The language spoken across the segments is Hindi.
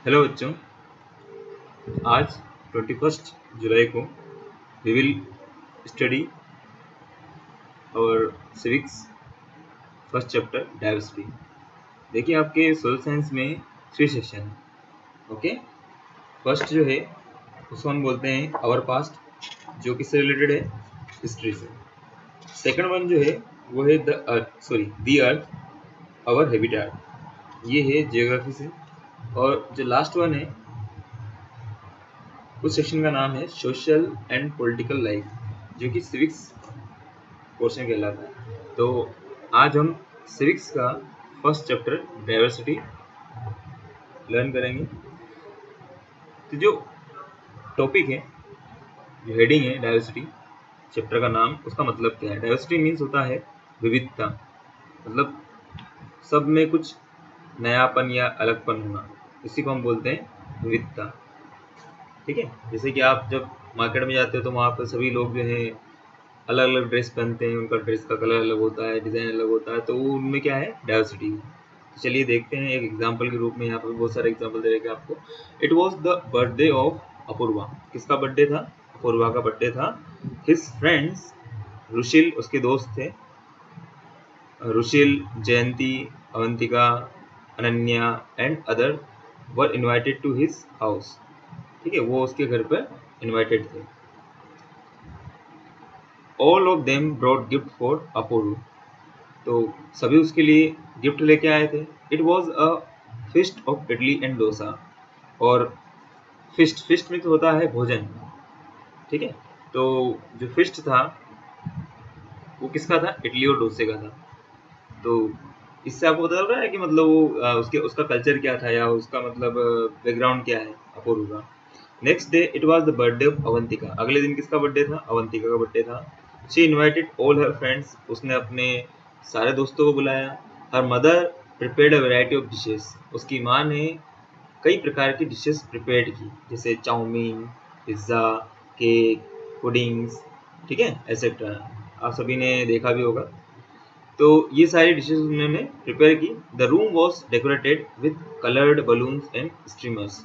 हेलो बच्चों, आज 21 जुलाई को वी विल स्टडी और सिविक्स फर्स्ट चैप्टर डाइवर्सिटी। देखिए, आपके सोशल साइंस में 3 सेक्शन है। ओके, फर्स्ट जो है उसको हम बोलते हैं आवर पास्ट, जो किससे रिलेटेड है, हिस्ट्री से। सेकंड वन जो है वो है द अर्थ आवर हैबिटेट, ये है जियोग्राफी से। और जो लास्ट वन है उस सेक्शन का नाम है सोशल एंड पॉलिटिकल लाइफ, जो कि सिविक्स पोर्शन कहलाता है। तो आज हम सिविक्स का फर्स्ट चैप्टर डाइवर्सिटी लर्न करेंगे। तो जो टॉपिक है, जो हेडिंग है डाइवर्सिटी चैप्टर का नाम, उसका मतलब क्या है। डाइवर्सिटी मीन्स होता है विविधता, मतलब सब में कुछ नयापन या अलगपन होना, इसी को हम बोलते हैं विविधता। ठीक है, जैसे कि आप जब मार्केट में जाते हो तो वहाँ पर सभी लोग जो है अलग अलग ड्रेस पहनते हैं, उनका ड्रेस का कलर अलग होता है, डिज़ाइन अलग होता है, तो वो उनमें क्या है, डाइवर्सिटी। तो चलिए देखते हैं एक एग्जांपल के रूप में। यहाँ पर बहुत सारे एग्जांपल दे रखे आपको। It was the birthday of Apurva. किसका बर्थडे था? अपूर्वा का बर्थडे था। हिज फ्रेंड्स, रुशिल उसके दोस्त थे, Rushil, Jayanti, Avantika, Ananya and other were invited to his house. ठीक है, वो उसके घर पर इन्वाइटेड थे। All of them brought gift for Apurva. तो सभी उसके लिए गिफ्ट लेके आए थे। It was a feast of idli and dosa. और फिस्ट में तो होता है भोजन। ठीक है, तो जो फिस्ट था वो किसका था? इडली और डोसे का था। तो इससे आपको पता चल रहा है कि मतलब वो उसका कल्चर क्या था, या उसका मतलब बैकग्राउंड क्या है अपूर्व का। Next day it was the birthday of Avantika. अगले दिन किसका बर्थडे था? अवंतिका का बर्थडे था। She invited all her friends. उसने अपने सारे दोस्तों को बुलाया। Her mother prepared a variety of dishes. उसकी माँ ने कई प्रकार की डिशेस प्रिपेयर की, जैसे चाउमीन, पिज्ज़ा, केक, पुडिंग्स, ठीक है, एसेट्रा। आप सभी ने देखा भी होगा। तो ये सारी डिशेस उन्होंने प्रिपेयर की। The room was decorated with coloured balloons and streamers.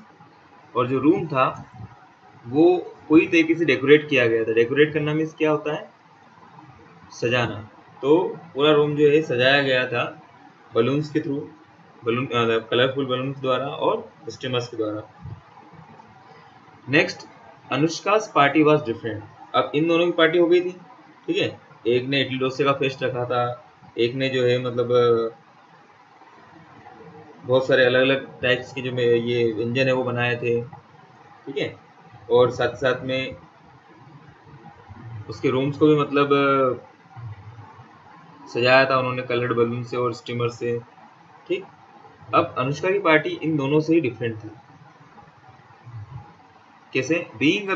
और जो रूम था वो पूरी तरीके से डेकोरेट किया गया था। डेकोरेट करना मीन्स क्या होता है? सजाना। तो पूरा रूम जो है सजाया गया था बलून्स के थ्रू, कलरफुल बलून्स द्वारा और स्ट्रीमर्स के द्वारा। Next, Anushka's party was different. अब इन दोनों की पार्टी हो गई थी। ठीक है, एक ने इडली डोसे का फेस्ट रखा था, एक ने जो है मतलब बहुत सारे अलग अलग टाइप्स के जो ये व्यंजन है वो बनाए थे। ठीक है, और साथ साथ में उसके रूम्स को भी मतलब सजाया था उन्होंने कलर्ड बलून से और स्टीमर से। ठीक, अब अनुष्का की पार्टी इन दोनों से ही डिफरेंट थी। कैसे? बीइंग अ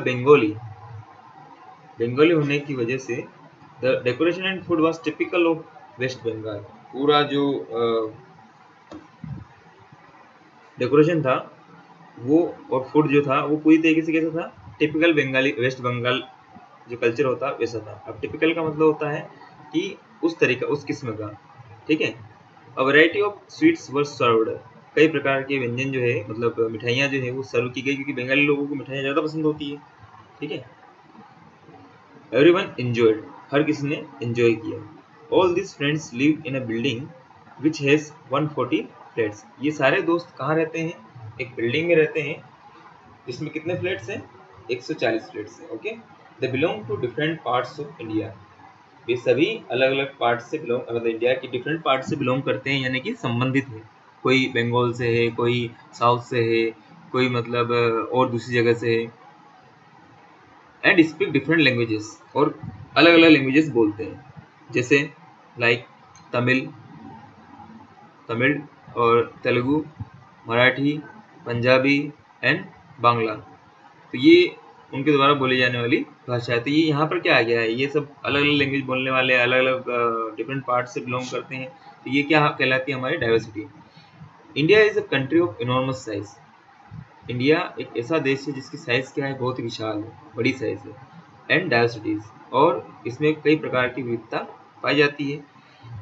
बंगाली होने की वजह से the decoration and food was typical of West Bengal. पूरा जो डेकोरेशन था वो और फूड जो था वो पूरी तरीके से कैसा था? टिपिकल बंगाली, वेस्ट बंगाल जो कल्चर होता है वैसा था। अब टिपिकल का मतलब होता है कि उस तरीका, उस किस्म का। ठीक है, a variety of sweets were served. कई प्रकार के व्यंजन जो है, मतलब मिठाइयाँ जो है वो सर्व की गई, क्योंकि बंगाली लोगों को मिठाइयाँ ज़्यादा पसंद होती है। ठीक है, एवरीवन एंजॉयड। हर किसी ने एंजॉय किया। All this friends live in a building which has 140 flats. ये सारे दोस्त कहाँ रहते हैं? एक बिल्डिंग में रहते हैं जिसमें कितने फ्लैट्स हैं? 140 फ्लैट्स हैं। Okay, they belong to different parts of India. ये सभी अलग अलग पार्ट से बिलोंग, मतलब इंडिया की डिफरेंट पार्ट से बिलोंग करते हैं, यानी कि संबंधित है। कोई बंगाल से है, कोई साउथ से है, कोई मतलब और दूसरी जगह से है। एंड स्पीक डिफरेंट लैंग्वेजेस, और अलग अलग लैंग्वेजेस बोलते हैं, जैसे लाइक तमिल और तेलुगु, मराठी, पंजाबी एंड बांग्ला। तो ये उनके द्वारा बोली जाने वाली भाषा है। तो ये यहाँ पर क्या आ गया है? ये सब अलग अलग लैंग्वेज बोलने वाले, अलग अलग डिफरेंट पार्ट से बिलोंग करते हैं। तो ये क्या कहलाती है? हमारी diversity. India is a country of enormous size. India एक ऐसा देश है जिसकी साइज क्या है? बहुत ही विशाल है, बड़ी साइज है। एंड डाइवर्सिटीज, और इसमें कई प्रकार की विविधता पाई जाती है।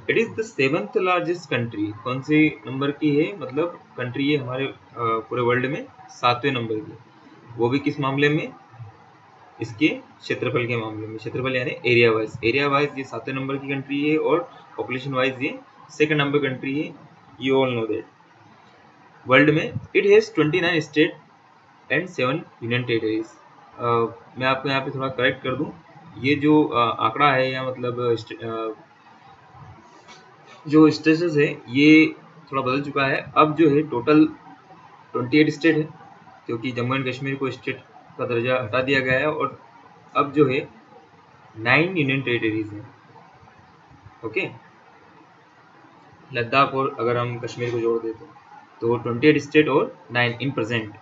It is the 7th largest country. कौन सी नंबर की है, मतलब कंट्री है हमारे पूरे वर्ल्ड में 7वें नंबर की। वो भी किस मामले में, इसके क्षेत्रफल के मामले में। क्षेत्रफल यानी एरिया वाइज ये 7वें नंबर की कंट्री है और पॉपुलेशन वाइज ये 2nd नंबर कंट्री है। You all know that. World में it has 29 state and 7 union territories. मैं आपको यहाँ पे थोड़ा करेक्ट कर दूं, ये जो आंकड़ा है या मतलब जो स्टेटस है ये थोड़ा बदल चुका है। अब जो है टोटल 28 स्टेट है, क्योंकि जम्मू एंड कश्मीर को स्टेट का दर्जा हटा दिया गया है, और अब जो है 9 यूनियन टेरिटरीज हैं। ओके, लद्दाख और अगर हम कश्मीर को जोड़ दें तो 28 स्टेट और 9 in present,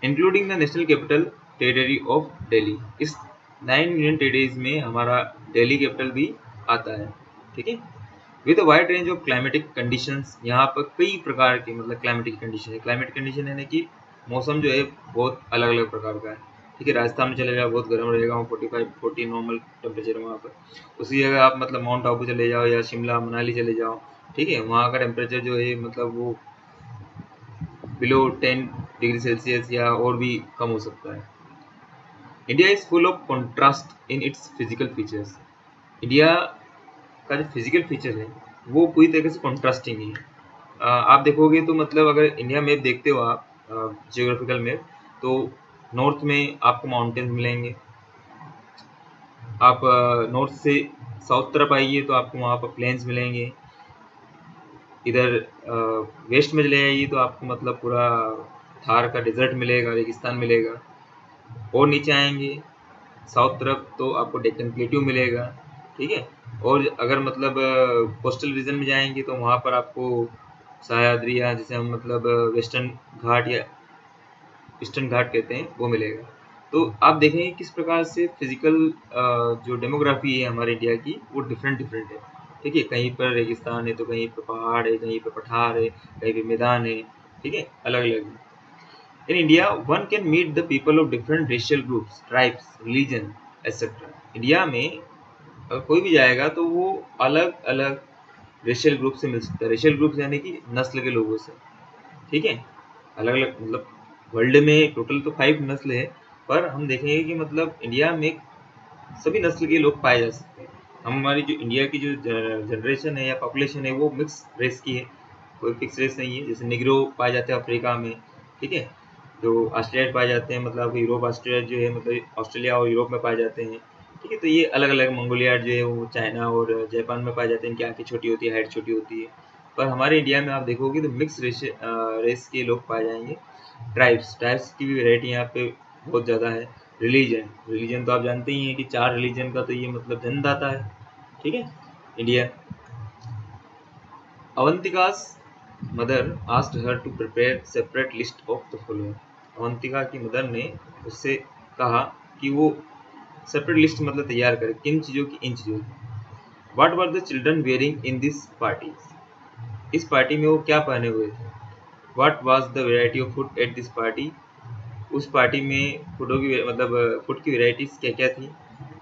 including the national capital territory of Delhi. इस 9 यूनियन टेरिटरीज में हमारा दिल्ली कैपिटल भी आता है। ठीक है, with a wide range of climatic conditions. यहाँ पर कई प्रकार के मतलब क्लाइमेटिक कंडीशन है। क्लाइमेटिक कंडीशन यानी कि मौसम जो है बहुत अलग अलग प्रकार का है। ठीक है, राजस्थान में चले जाओ बहुत गर्म रहेगा, वहाँ 45-40 नॉर्मल टेम्परेचर है वहाँ पर। उसी जगह आप मतलब माउंट आबू चले जाओ या शिमला मनाली चले जाओ, ठीक है, वहाँ का टेम्परेचर जो है मतलब वो बिलो 10 डिग्री सेल्सियस या और भी कम हो सकता है। India is full of contrast in its physical features. India का जो फिजिकल फीचर है वो पूरी तरीके से कॉन्ट्रास्टिंग है। आप देखोगे तो मतलब अगर इंडिया मैप देखते हो आप, जियोग्राफिकल मैप, तो नॉर्थ में आपको माउंटेन्स मिलेंगे। आप नॉर्थ से साउथ तरफ आइए तो आपको वहाँ पर प्लेन्स मिलेंगे। इधर वेस्ट में चले आइए तो आपको मतलब पूरा थार का डेजर्ट मिलेगा, रेगिस्तान मिलेगा। और नीचे आएंगे साउथ तरफ तो आपको डेक्कन प्लेट्यू मिलेगा। ठीक है, और अगर मतलब कोस्टल रीजन में जाएंगे तो वहाँ पर आपको सह्याद्री या जिसे हम मतलब वेस्टर्न घाट या ईस्टर्न घाट कहते हैं वो मिलेगा। तो आप देखेंगे किस प्रकार से फिजिकल जो डेमोग्राफी है हमारे इंडिया की वो डिफरेंट है। ठीक है, कहीं पर रेगिस्तान है तो कहीं पर पहाड़ है, कहीं पर पठार है, कहीं पर मैदान है। ठीक है, अलग अलग। In India, one can meet the people of different racial groups, tribes, religion, etc. India में अगर कोई भी जाएगा तो वो अलग अलग रेशियल ग्रुप से मिल सकता है। रेशियल ग्रुप यानी कि नस्ल के लोगों से। ठीक है, अलग अलग मतलब वर्ल्ड में टोटल तो 5 नस्ल है, पर हम देखेंगे कि मतलब इंडिया में सभी नस्ल के लोग पाए जा सकते हैं। हमारी जो इंडिया की जो जनरेशन है या पॉपुलेशन है वो मिक्स रेस की है, कोई फिक्स रेस नहीं है। जैसे निग्रो पाए जाते हैं अफ्रीका में, ठीक है, जो ऑस्ट्रेलिया पाए जाते हैं, मतलब यूरोप ऑस्ट्रेलिया जो है मतलब ऑस्ट्रेलिया और यूरोप में पाए जाते हैं। ठीक है, तो ये अलग अलग मंगोलियाड जो है वो चाइना और जापान में पाए जाते हैं, इनकी आँखें छोटी होती है, हाइट छोटी होती है। पर हमारे इंडिया में आप देखोगे तो मिक्स रेस के लोग पाए जाएंगे। ट्राइब्स की भी वैरायटी यहाँ पे बहुत ज़्यादा है। रिलीजन तो आप जानते ही हैं कि 4 रिलीजन का तो ये मतलब जन्मदाता है। ठीक है, India. Avantika's mother asked her to prepare separate list of the following। Avantika की मदर ने उससे कहा कि वो सेपरेट लिस्ट मतलब तैयार करे, किन चीज़ों की, इन चीज़ों की। What were the children wearing in this party? इस पार्टी में वो क्या पहने हुए थे। What was the variety of food at this party? उस पार्टी में फूडों की मतलब फूड की वेराइटीज क्या क्या थी।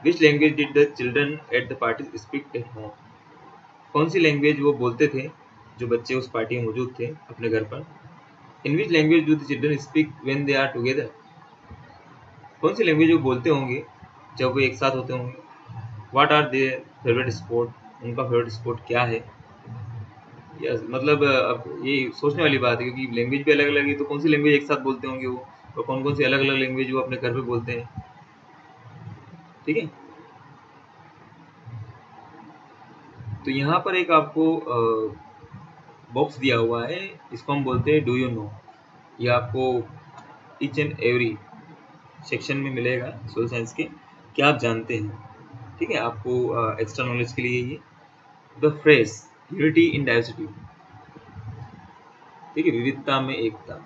Which language did the children at the party speak at home? कौन सी लैंग्वेज वो बोलते थे जो बच्चे उस पार्टी में मौजूद थे अपने घर पर। In which language do the children speak when they are together? कौन सी लैंग्वेज वो बोलते होंगे जब वो एक साथ होते होंगे। What are their favourite sport? उनका फेवरेट स्पोर्ट क्या है। यस, मतलब अब ये सोचने वाली बात है, क्योंकि लैंग्वेज भी अलग अलग है, तो कौन सी लैंग्वेज एक साथ बोलते होंगे वो, और कौन कौन सी अलग अलग लैंग्वेज वो अपने घर पे बोलते हैं। ठीक है, तो यहाँ पर एक आपको बॉक्स दिया हुआ है, इसको हम बोलते हैं डू यू नो। ये आपको ईच एंड एवरी सेक्शन में मिलेगा सोशल साइंस के, क्या आप जानते हैं। ठीक है, आपको एक्स्ट्रा नॉलेज के लिए ये the phrase unity in diversity, ठीक है, विविधता में एकता,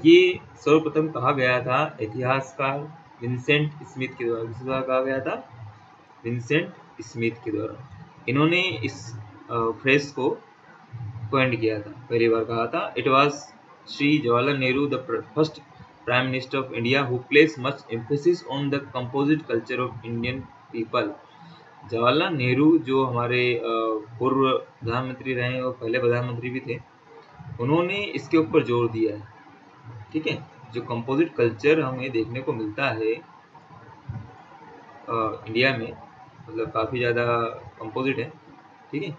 ये सर्वप्रथम कहा गया था इतिहासकार विंसेंट स्मिथ के द्वारा। किस द्वारा कहा गया था? विंसेंट स्मिथ के द्वारा। इन्होंने इस फ्रेज को पॉइंट किया था, पहली बार कहा था। It was Shri Jawaharlal Nehru the first prime minister of India who plays much emphasis on the composite culture of Indian people Jawaharlal Nehru जो हमारे पूर्व प्रधानमंत्री रहे और पहले प्रधानमंत्री भी थे, उन्होंने इसके ऊपर जोर दिया है। ठीक है, जो कंपोजिट कल्चर हमें देखने को मिलता है इंडिया में, मतलब काफ़ी ज़्यादा कंपोजिट है। ठीक है,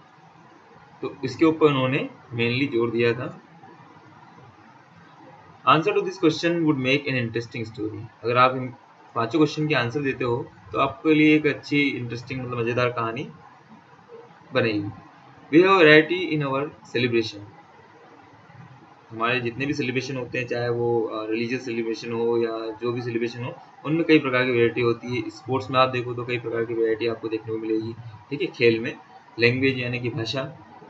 तो इसके ऊपर उन्होंने मेनली जोर दिया था। Answer to this question would make an interesting story. अगर आप इन 5 क्वेश्चन के आंसर देते हो तो आपके लिए एक अच्छी इंटरेस्टिंग मतलब मज़ेदार कहानी बनेगी। We have variety in our celebration. हमारे जितने भी सेलिब्रेशन होते हैं, चाहे वो रिलीजियस सेलिब्रेशन हो या जो भी सेलिब्रेशन हो, उनमें कई प्रकार की वैरायटी होती है। स्पोर्ट्स में आप देखो तो कई प्रकार की वैरायटी आपको देखने को मिलेगी। ठीक है, खेल में लैंग्वेज यानी कि भाषा,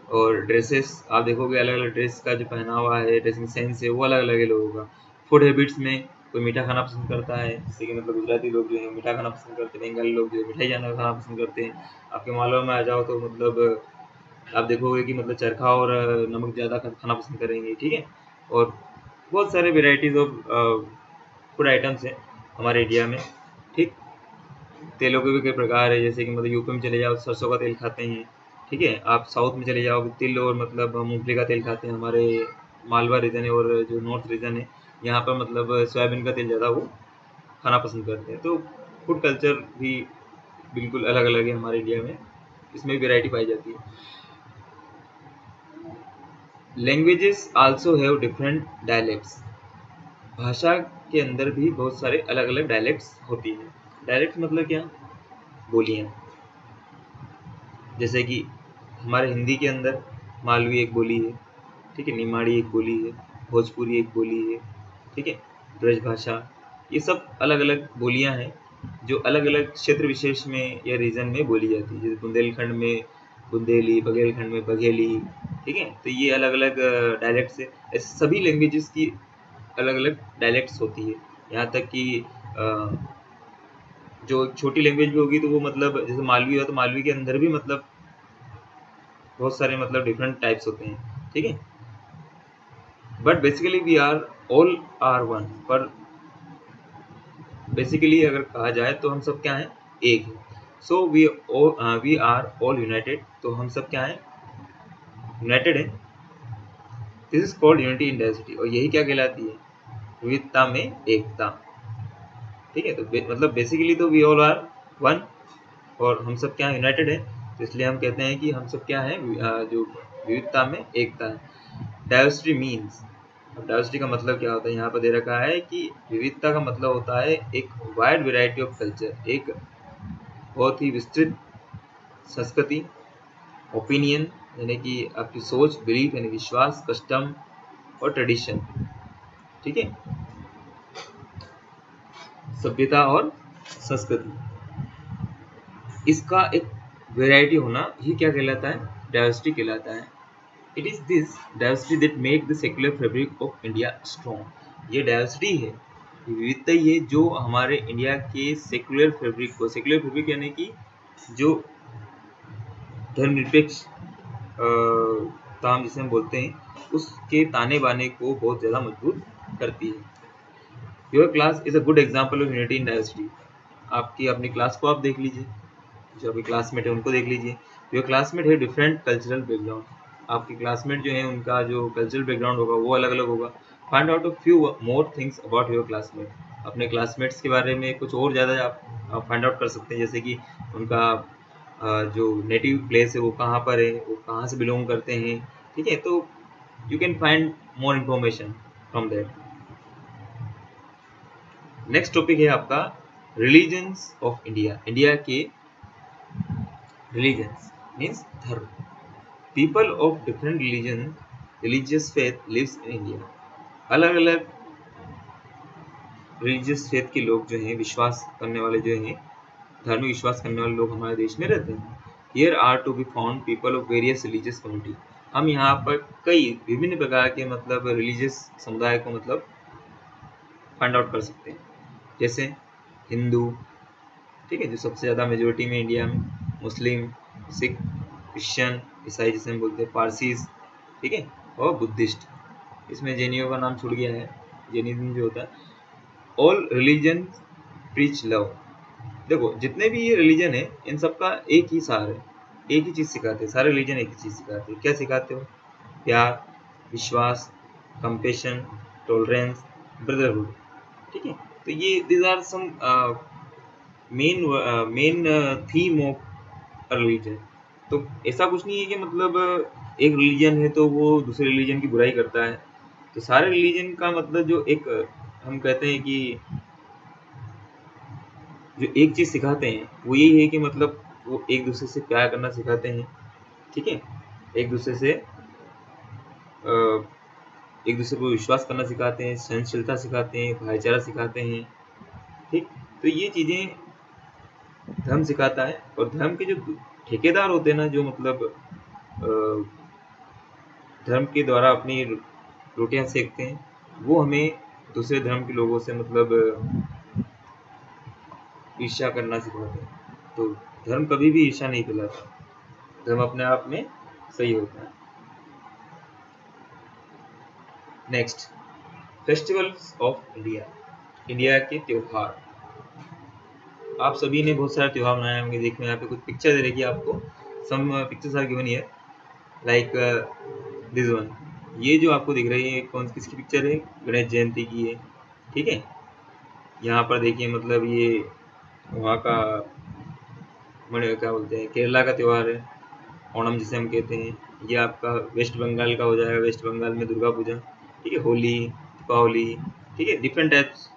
और ड्रेसेस आप देखोगे अलग अलग ड्रेस का जो पहनावा है, ड्रेसिंग सेंस है, वो अलग अलग है लोगों का। फूड हैबिट्स में कोई मीठा खाना पसंद करता है, जैसे कि मतलब गुजराती लोग जो है मीठा खाना पसंद करते हैं, बंगाली लोग जो है मिठाई जाना खाना पसंद करते हैं। आपके मालवा में आ जाओ तो मतलब आप देखोगे कि मतलब चरखा और नमक ज़्यादा खाना पसंद करेंगे। ठीक है, और बहुत सारे वेराइटीज़ ऑफ फूड आइटम्स हैं हमारे इंडिया में। ठीक, तेलों के भी कई प्रकार है, जैसे कि मतलब यूपी में चले जाओ सरसों का तेल खाते हैं। ठीक है, आप साउथ में चले जाओ तिल और मतलब मूंगफली का तेल खाते हैं। हमारे मालवा रीजन है और जो नॉर्थ रीजन है, यहाँ पर मतलब सोयाबीन का तेल ज़्यादा वो खाना पसंद करते हैं। तो फूड कल्चर भी बिल्कुल अलग अलग है हमारे इंडिया में, इसमें वेराइटी पाई जाती है। Languages also have different dialects. भाषा के अंदर भी बहुत सारे अलग अलग डायलेक्ट्स होती हैं। डायलेक्ट्स मतलब क्या? बोलियाँ। जैसे कि हमारे हिंदी के अंदर मालवी एक बोली है। ठीक है, निमाड़ी एक बोली है, भोजपुरी एक बोली है। ठीक है, ब्रजभाषा, ये सब अलग अलग बोलियां हैं जो अलग अलग क्षेत्र विशेष में या रीजन में बोली जाती है। जैसे बुंदेलखंड में बुंदेली, बघेलखंड में बघेली। ठीक है, तो ये अलग अलग डायलेक्ट्स है। ऐसे सभी लैंग्वेजेस की अलग अलग डायलेक्ट्स होती है। यहाँ तक कि जो छोटी लैंग्वेज भी होगी तो वो मतलब जैसे मालवी हो तो मालवी के अंदर भी मतलब बहुत सारे मतलब डिफरेंट टाइप्स होते हैं। ठीक है, but basically we are all are one. पर बेसिकली अगर कहा जाए तो हम सब क्या हैं? एक है। So we are all united. तो हम सब क्या हैं? यूनाइटेड है। This is called unity in diversity. और यही क्या कहलाती है? विविधता में एकता। ठीक है, तो मतलब बेसिकली तो वी ऑल आर वन, और हम सब क्या यूनाइटेड है। तो इसलिए हम कहते हैं कि हम सब क्या है, जो विविधता में एकता है। डाइवर्सिटी मीन्स, अब डाइवर्सिटी का मतलब क्या होता है? यहाँ पर दे रखा है कि विविधता का मतलब होता है एक वाइड वैरायटी ऑफ कल्चर, एक बहुत ही विस्तृत संस्कृति, ओपिनियन यानी कि आपकी सोच, बिलीफ यानी विश्वास, कस्टम और ट्रेडिशन। ठीक है, सभ्यता और संस्कृति, इसका एक वैरायटी होना ही क्या कहलाता है? डाइवर्सिटी कहलाता है। It is this diversity that make the secular fabric of India strong. ये डाइवर्सिटी है, ये विविधता ही है जो हमारे इंडिया के सेक्युलर फैब्रिक को, सेक्युलर फैब्रिक यानी कि जो धर्मनिरपेक्ष ताम जिसे हम बोलते हैं, उसके ताने बाने को बहुत ज़्यादा मजबूत करती है। Your class is a good example of unity in diversity. आपकी अपनी क्लास को आप देख लीजिए, जो आपके क्लासमेट है उनको देख लीजिए। योर क्लासमेट है डिफरेंट कल्चरल बैकग्राउंड। आपके क्लासमेट जो है उनका जो कल्चरल बैकग्राउंड होगा वो अलग अलग होगा। Find out a few more things about your classmate. अपने क्लासमेट्स के बारे में कुछ और ज़्यादा आप फाइंड आउट कर सकते हैं, जैसे कि उनका जो नेटिव प्लेस है वो कहाँ पर है, वो कहाँ से बिलोंग करते हैं। ठीक है, तो you can find more information from that. Next topic है आपका रिलीजन्स ऑफ इंडिया। इंडिया के रिलीजन्स मीन्स धर्म। People of different religion, religious faith lives in India. अलग अलग रिलीजियस फेथ के लोग जो हैं, विश्वास करने वाले जो हैं, धार्मिक विश्वास करने वाले लोग हमारे देश में रहते हैं। Here are to be found people of various religious community. हम यहाँ पर कई विभिन्न प्रकार के मतलब रिलीजियस समुदाय को मतलब फाइंड आउट कर सकते हैं, जैसे हिंदू, ठीक है, जो सबसे ज़्यादा मेजोरिटी में इंडिया में, मुस्लिम, सिख, क्रिश्चियन, ईसाई जिसे हम बोलते हैं, पारसीज, ठीक है, और बुद्धिस्ट। इसमें जैनियों का नाम छूट गया है, जैनिज्म जो होता है। All religion preach love. देखो जितने भी ये रिलीजन है इन सबका एक ही सार है, एक ही चीज सिखाते हैं, सारे रिलीजन एक ही चीज सिखाते हैं। क्या सिखाते हो? प्यार, विश्वास, कंपेशन, टॉलरेंस, ब्रदरहुड। ठीक है, तो ये these are some main theme of religion. तो ऐसा कुछ नहीं है कि मतलब एक रिलीजन है तो वो दूसरे रिलीजन की बुराई करता है। तो सारे रिलीजन का मतलब जो एक हम कहते हैं कि जो एक चीज सिखाते हैं वो यही है कि मतलब वो एक दूसरे से प्यार करना सिखाते हैं। ठीक है, एक दूसरे से एक दूसरे को विश्वास करना सिखाते हैं, सहनशीलता सिखाते हैं, भाईचारा सिखाते हैं। ठीक, तो ये चीजें धर्म सिखाता है। और धर्म के जो ठेकेदार होते हैं ना, जो मतलब धर्म के द्वारा अपनी रोटियां सेकते हैं, वो हमें दूसरे धर्म के लोगों से मतलब ईर्ष्या करना सिखाते हैं। तो धर्म कभी भी ईर्ष्या नहीं फैलाता, धर्म अपने आप में सही होता है। Next, festivals of India, India के त्योहार। आप सभी ने बहुत सारे त्योहार मनाए होंगे। देखो यहाँ पे कुछ पिक्चर दे रखी है आपको, some pictures are given here like this one. ये जो आपको दिख रही है कौन किसकी पिक्चर है? गणेश जयंती की है। ठीक है, यहाँ पर देखिए मतलब ये वहाँ का क्या बोलते हैं, केरला का त्योहार है, ओणम जिसे हम कहते हैं। ये आपका वेस्ट बंगाल का हो जाएगा, वेस्ट बंगाल में दुर्गा पूजा। ठीक है, होली, दीपावली। ठीक है, डिफरेंट टाइप्स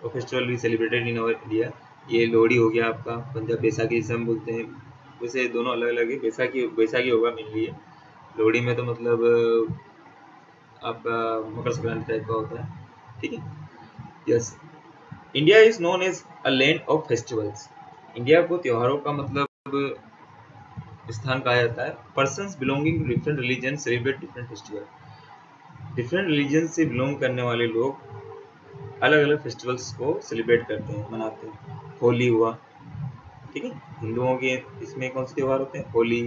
ऑफ फेस्टिवल भी सेलिब्रेटेड इन अवर इंडिया। ये लोहड़ी हो गया आपका, पंजाब बैसाखी जिसे हम बोलते हैं। वैसे दोनों अलग अलग है, बैसाखी बैसाखी होगा मेनली है। लोहड़ी में तो मतलब आपका मकर संक्रांति टाइप का होता है। ठीक है, yes. India is known as a land of festivals. India को त्योहारों का मतलब स्थान कहा जाता है। Persons belonging to different religion celebrate different festival. Different religion से बिलोंग करने वाले लोग अलग अलग फेस्टिवल्स को सेलिब्रेट करते हैं, मनाते हैं। होली हुआ, ठीक है, हिंदुओं के इसमें कौन से त्योहार होते हैं? होली,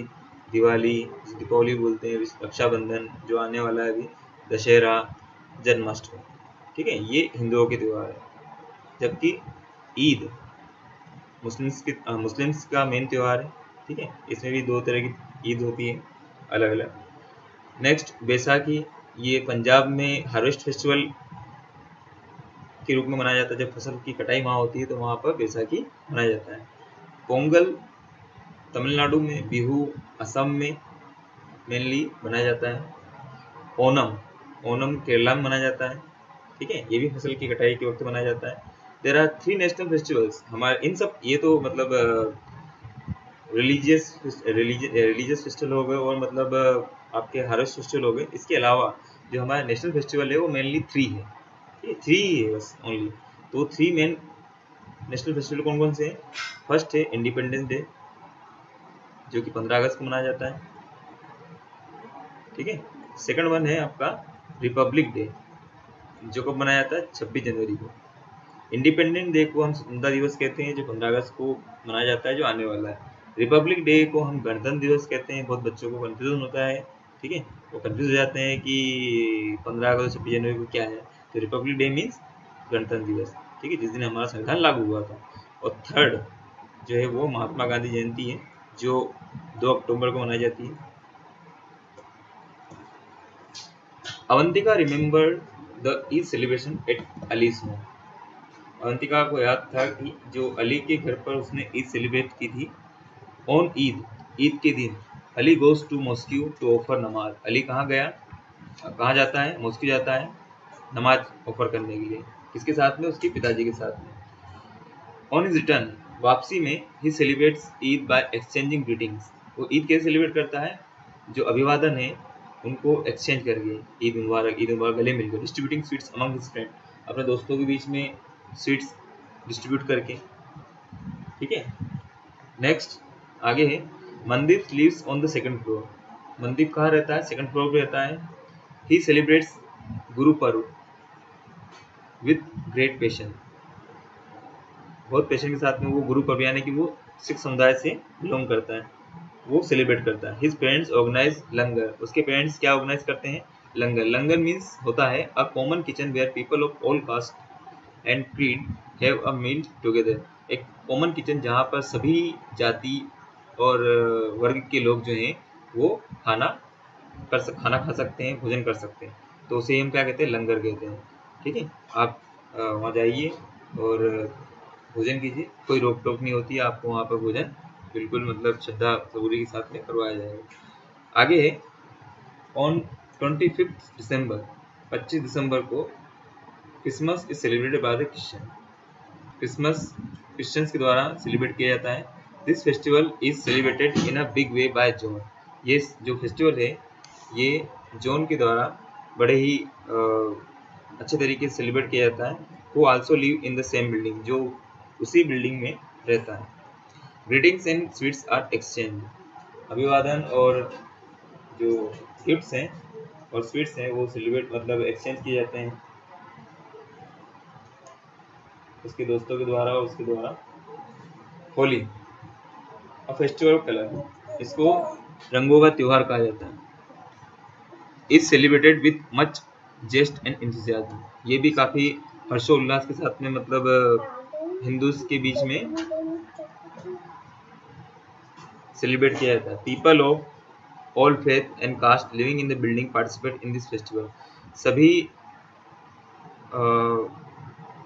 दिवाली, दीपावली बोलते हैं, रक्षाबंधन जो आने वाला है अभी, दशहरा, जन्माष्टमी। ठीक है, ये हिंदुओं के त्योहार है। जबकि ईद मुस्लिम्स का मेन त्योहार है। ठीक है, इसमें भी दो तरह की ईद होती है अलग अलग। नेक्स्ट, बैसाखी, ये पंजाब में हार्वेस्ट फेस्टिवल के रूप में मनाया जाता है। जब फसल की कटाई वहाँ होती है तो वहाँ पर बैसाखी मनाया जाता है। पोंगल तमिलनाडु में, बिहू असम में मेनली मनाया जाता है। ओनम केरला में मनाया जाता है। ठीक है, ये भी फसल की कटाई के वक्त मनाया जाता है। देयर आर 3 नेशनल फेस्टिवल्स हमारे। इन सब ये तो मतलब रिलीजियस फेस्टिवल हो गए और मतलब आपके हार्वेस्ट फेस्टिवल हो गए। इसके अलावा जो हमारे नेशनल फेस्टिवल है वो मेनली 3 है। ठीक है, 3 ही है बस ओनली। तो 3 मेन नेशनल फेस्टिवल कौन कौन से हैं? फर्स्ट है इंडिपेंडेंस डे, जो कि 15 अगस्त को मनाया जाता है। ठीक है, सेकंड वन है आपका रिपब्लिक डे, जो कब मनाया जाता है? 26 जनवरी को। इंडिपेंडेंस डे को हम स्वतंत्रता दिवस कहते हैं, जो 15 अगस्त को मनाया जाता है, जो आने वाला है। रिपब्लिक डे को हम गणतंत्र दिवस कहते हैं। बहुत बच्चों को कंफ्यूजन होता है। ठीक है, वो कंफ्यूज हो जाते हैं कि 15 अगस्त 26 जनवरी को क्या है। तो रिपब्लिक डे मीन्स गणतंत्र दिवस। ठीक है, जिस दिन हमारा संविधान लागू हुआ था। और थर्ड जो है वो महात्मा गांधी जयंती है, जो 2 अक्टूबर को मनाई जाती है। Avantika remember the Eid celebration at Ali's home. Avantika को याद था कि जो अली के घर पर उसने ईद सेलिब्रेट की थी। ऑन ईद के दिन Ali goes to mosque to offer namaz. Ali कहाँ गया, कहाँ जाता है? मॉस्क्यू जाता है नमाज ऑफर करने के लिए। किसके साथ में? उसके पिताजी के साथ में। ऑन हिज रिटर्न, वापसी में, he celebrates Eid by exchanging greetings. वो ईद कैसे सेलिब्रेट करता है? जो अभिवादन है उनको एक्सचेंज करके, ईद मुबारक गले मिलकर। Distributing sweets among his friend, अपने दोस्तों के बीच में स्वीट्स डिस्ट्रीब्यूट करके। ठीक है, नेक्स्ट आगे है Mandeep lives on the second floor. Mandeep कहाँ रहता है? सेकंड फ्लोर पे रहता है। ही celebrates Guru Parv with great patience. बहुत पेशेंस के साथ में वो गुरु पर्व, यानी कि वो सिख समुदाय से बिलोंग करता है, वो सेलिब्रेट करता है। हिज पेरेंट्स ऑर्गेनाइज लंगर। उसके पेरेंट्स क्या ऑर्गेनाइज करते हैं? लंगर। लंगर मीन्स होता है a common kitchen where people of all caste and creed have a meal together. एक कॉमन किचन जहाँ पर सभी जाति और वर्ग के लोग जो हैं वो खाना खा सकते हैं, भोजन कर सकते हैं। तो उसे हम क्या कहते हैं, लंगर कहते हैं। ठीक है, आप वहाँ जाइए और भोजन कीजिए, कोई रोक टोक नहीं होती है, आपको वहाँ पर भोजन बिल्कुल मतलब श्रद्धा सबूरी के साथ में करवाया जाएगा। आगे है ऑन 25 दिसंबर, 25 दिसंबर को Christmas is celebrated by the Christian. Christmas Christians के द्वारा सेलिब्रेट किया जाता है। This festival is celebrated in a big way by John. ये जो फेस्टिवल है ये जॉन के द्वारा बड़े ही अच्छे तरीके से सेलिब्रेट किया जाता है। वो also live in the same building, जो उसी बिल्डिंग में रहता है। Greetings and sweets are exchange. अभिवादन और जो गिफ्ट्स हैं और स्वीट्स हैं वो सेलिब्रेट मतलब एक्सचेंज किए जाते हैं उसके दोस्तों के द्वारा और उसके द्वारा। Holi, a festival of colour, इसको रंगों का त्योहार कहा जाता है। Is celebrated with much zest and enthusiasm. ये भी काफी हर्षोल्लास के साथ में मतलब हिंदूज के बीच में सेलिब्रेट किया जाता है। People of all faith and caste living in the building participate in this festival. सभी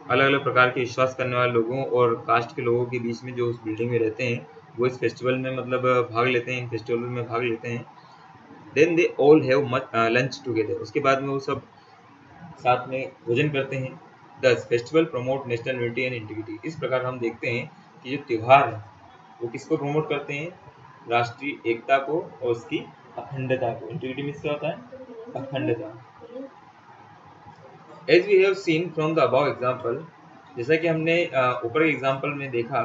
अलग अलग प्रकार के विश्वास करने वाले लोगों और कास्ट के लोगों के बीच में जो उस बिल्डिंग में रहते हैं वो इस फेस्टिवल में मतलब भाग लेते हैं, इन फेस्टिवल में भाग लेते हैं। Then they all have lunch together. उसके बाद में वो सब साथ में भोजन करते हैं। दस festival promote national unity and integrity. इस प्रकार हम देखते हैं कि जो त्यौहार है वो किसको प्रमोट करते हैं, राष्ट्रीय एकता को और उसकी अखंडता को। इंटीग्रिटी मीन्स क्या होता है, अखंडता। As we have seen from the above example, जैसा कि हमने ऊपर के एग्जाम्पल में देखा,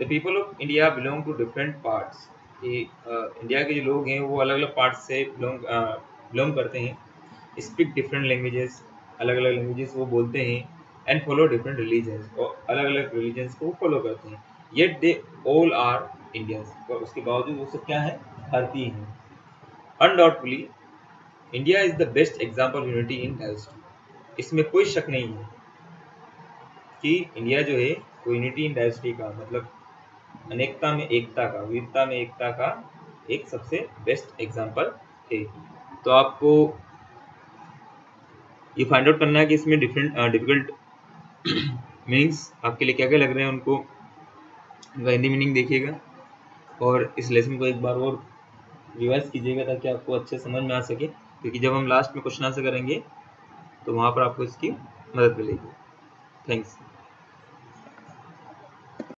the people of India belong to different parts. कि इंडिया के जो लोग हैं वो अलग अलग पार्ट्स से बिलोंग करते हैं। स्पीक डिफरेंट लैंग्वेजेस, अलग अलग लैंग्वेजेस वो बोलते हैं। एंड फॉलो डिफरेंट रिलीजन्स, और अलग अलग रिलीजन्स को फॉलो करते हैं। Yet they all are Indians, और उसके बावजूद वो सब क्या है, भारतीय हैं। Undoubtedly India is the best example of unity in diversity. इसमें कोई शक नहीं है कि इंडिया जो है वो यूनिटी इन डाइवर्सिटी का मतलब अनेकता में एकता का, विविधता में एकता का एक सबसे बेस्ट एग्जाम्पल है। तो आपको ये फाइंड आउट करना है कि इसमें डिफरेंट डिफिकल्ट मीनिंग्स आपके लिए क्या क्या लग रहे हैं, उनको उनका हिंदी मीनिंग देखिएगा और इस लेसन को एक बार और रिवाइज कीजिएगा ताकि आपको अच्छे समझ में आ सके, क्योंकि जब हम लास्ट में क्वेश्चन आंसर करेंगे तो वहाँ पर आपको इसकी मदद मिलेगी। थैंक्स।